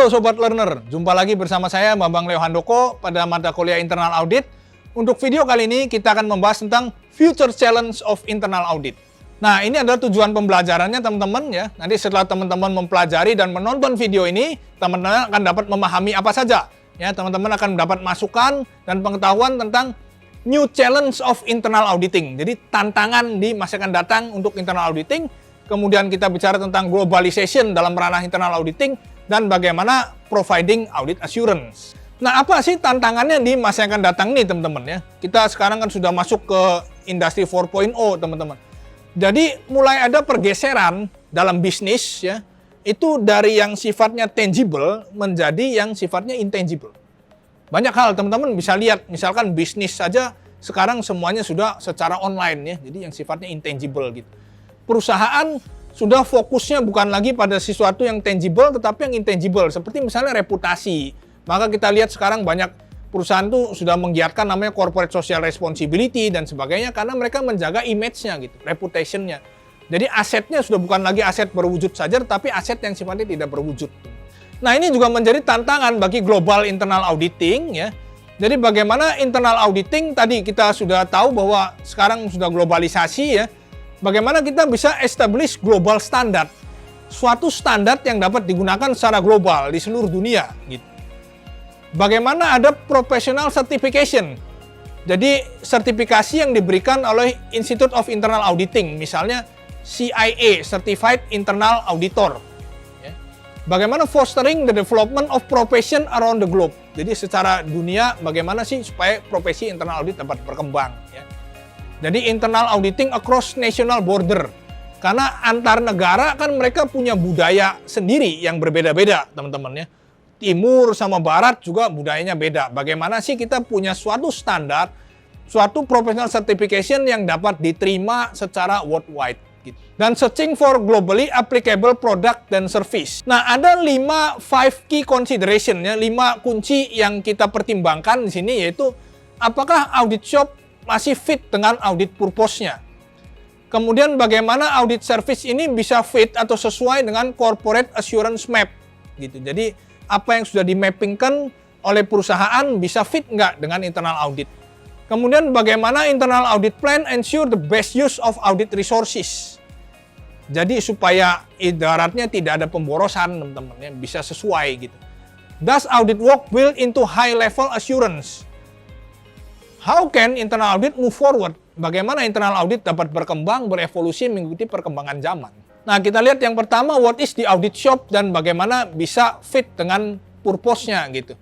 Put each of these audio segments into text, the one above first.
Halo Sobat Learner, jumpa lagi bersama saya Bambang Handoko pada mata kuliah Internal Audit. Untuk video kali ini kita akan membahas tentang Future Challenge of Internal Audit. Nah, ini adalah tujuan pembelajarannya teman-teman ya. Nanti setelah teman-teman mempelajari dan menonton video ini, teman-teman akan dapat memahami apa saja. Ya, teman-teman akan mendapat masukan dan pengetahuan tentang New Challenge of Internal Auditing. Jadi tantangan di masa akan datang untuk internal auditing. Kemudian kita bicara tentang globalization dalam ranah internal auditing dan bagaimana providing audit assurance. Nah, apa sih tantangannya di masa yang akan datang nih, teman-teman ya? Kita sekarang kan sudah masuk ke industri 4.0, teman-teman. Jadi mulai ada pergeseran dalam bisnis ya. Itu dari yang sifatnya tangible menjadi yang sifatnya intangible. Banyak hal teman-teman bisa lihat, misalkan bisnis saja sekarang semuanya sudah secara online ya. Jadi yang sifatnya intangible gitu. Perusahaan sudah fokusnya bukan lagi pada sesuatu yang tangible tetapi yang intangible, seperti misalnya reputasi. Maka kita lihat sekarang banyak perusahaan tuh sudah menggiatkan namanya corporate social responsibility dan sebagainya karena mereka menjaga image-nya gitu, reputation-nya. Jadi asetnya sudah bukan lagi aset berwujud saja tapi aset yang sifatnya tidak berwujud. Nah, ini juga menjadi tantangan bagi global internal auditing ya. Jadi bagaimana internal auditing tadi kita sudah tahu bahwa sekarang sudah globalisasi ya. Bagaimana kita bisa establish global standard, suatu standar yang dapat digunakan secara global di seluruh dunia gitu. Bagaimana ada professional certification. Jadi sertifikasi yang diberikan oleh Institute of Internal Auditing, misalnya CIA, Certified Internal Auditor. Bagaimana fostering the development of profession around the globe. Jadi secara dunia bagaimana sih supaya profesi internal audit dapat berkembang ya. Jadi internal auditing across national border. Karena antar negara kan mereka punya budaya sendiri yang berbeda-beda, teman-teman ya. Timur sama barat juga budayanya beda. Bagaimana sih kita punya suatu standar, suatu professional certification yang dapat diterima secara worldwide. Gitu. Dan searching for globally applicable product dan service. Nah, ada 5 key consideration ya, 5 kunci yang kita pertimbangkan di sini, yaitu apakah audit shop masih fit dengan audit purpose-nya. Kemudian bagaimana audit service ini bisa fit atau sesuai dengan corporate assurance map. Gitu. Jadi apa yang sudah dimappingkan oleh perusahaan bisa fit nggak dengan internal audit. Kemudian bagaimana internal audit plan ensure the best use of audit resources. Jadi supaya ibaratnya tidak ada pemborosan, teman-teman, ya, bisa sesuai gitu. Does audit work build into high level assurance? How can internal audit move forward? Bagaimana internal audit dapat berkembang, berevolusi mengikuti perkembangan zaman? Nah, kita lihat yang pertama, what is the audit shop dan bagaimana bisa fit dengan purpose-nya gitu.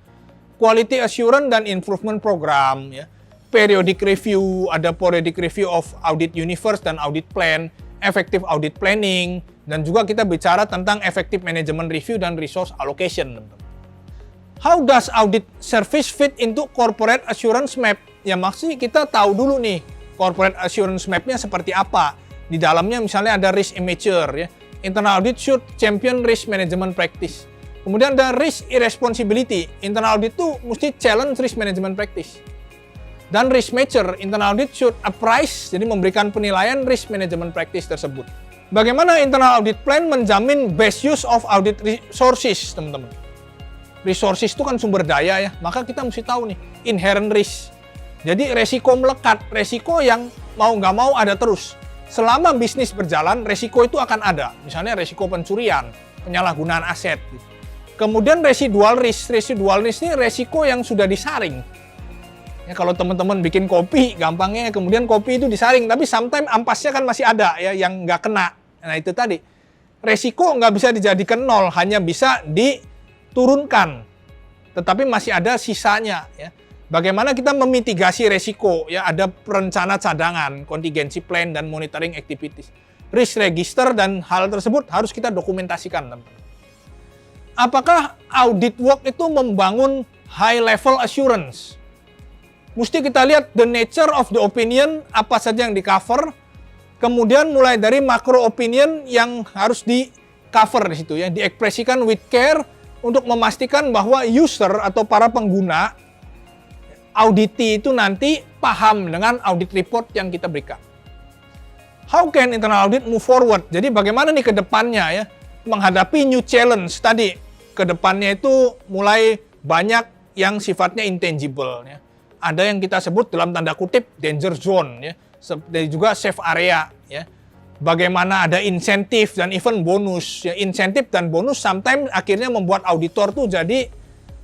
Quality assurance dan improvement program ya. Periodic review, ada periodic review of audit universe dan audit plan, effective audit planning, dan juga kita bicara tentang effective management review dan resource allocation. How does audit service fit into corporate assurance map? Ya maksudnya kita tahu dulu nih corporate assurance map-nya seperti apa. Di dalamnya misalnya ada risk immature ya. Internal audit should champion risk management practice. Kemudian ada risk irresponsibility. Internal audit itu mesti challenge risk management practice. Dan risk mature, internal audit should appraise, jadi memberikan penilaian risk management practice tersebut. Bagaimana internal audit plan menjamin best use of audit resources, teman-teman? Resources itu kan sumber daya ya, maka kita mesti tahu nih, inherent risk. Jadi resiko melekat, resiko yang mau nggak mau ada terus. Selama bisnis berjalan, resiko itu akan ada. Misalnya resiko pencurian, penyalahgunaan aset. Kemudian residual risk ini resiko yang sudah disaring. Ya, kalau teman-teman bikin kopi, gampangnya kemudian kopi itu disaring, tapi sometimes ampasnya kan masih ada ya yang nggak kena. Nah itu tadi, resiko nggak bisa dijadikan nol, hanya bisa diturunkan, tetapi masih ada sisanya. Ya. Bagaimana kita memitigasi resiko? Ya, ada perencana cadangan, contingency plan dan monitoring activities, risk register dan hal tersebut harus kita dokumentasikan. Teman-teman. Apakah audit work itu membangun high level assurance? Mesti kita lihat the nature of the opinion, apa saja yang di-cover. Kemudian mulai dari macro opinion yang harus di-cover di situ ya, diekspresikan with care untuk memastikan bahwa user atau para pengguna auditi itu nanti paham dengan audit report yang kita berikan. How can internal audit move forward? Jadi bagaimana nih ke depannya ya menghadapi new challenge tadi, ke depannya itu mulai banyak yang sifatnya intangible. Ya. Ada yang kita sebut dalam tanda kutip danger zone, ya. Dan juga safe area. Ya. Bagaimana ada insentif dan even bonus. Ya. Insentif dan bonus sometimes akhirnya membuat auditor tuh jadi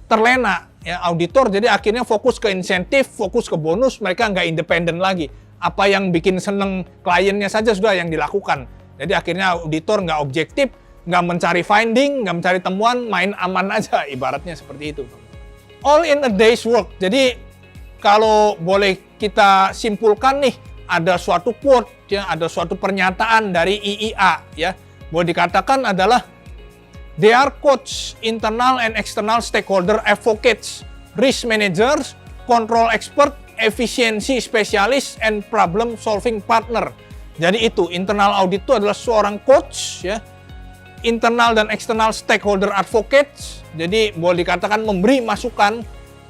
terlena. Ya. Auditor jadi akhirnya fokus ke insentif, fokus ke bonus, mereka nggak independen lagi. Apa yang bikin seneng kliennya saja sudah yang dilakukan. Jadi akhirnya auditor nggak objektif, nggak mencari finding, nggak mencari temuan, main aman aja, ibaratnya seperti itu. All in a day's work. Jadi kalau boleh kita simpulkan nih, ada suatu quote, ya, ada suatu pernyataan dari IIA, ya, boleh dikatakan adalah they are coach, internal and external stakeholder advocates, risk managers, control expert, efficiency specialist, and problem solving partner. Jadi itu, internal audit itu adalah seorang coach, ya, internal dan external stakeholder advocates, jadi boleh dikatakan memberi masukan,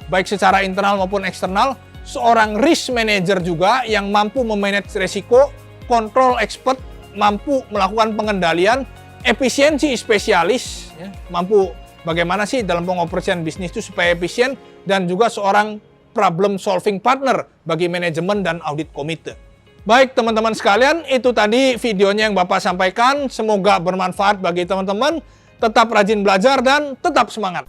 baik secara internal maupun eksternal, seorang risk manager juga yang mampu memanage resiko, control expert, mampu melakukan pengendalian, efisiensi spesialis, ya, mampu bagaimana sih dalam pengoperasian bisnis itu supaya efisien, dan juga seorang problem solving partner bagi manajemen dan audit komite. Baik teman-teman sekalian, itu tadi videonya yang Bapak sampaikan. Semoga bermanfaat bagi teman-teman. Tetap rajin belajar dan tetap semangat.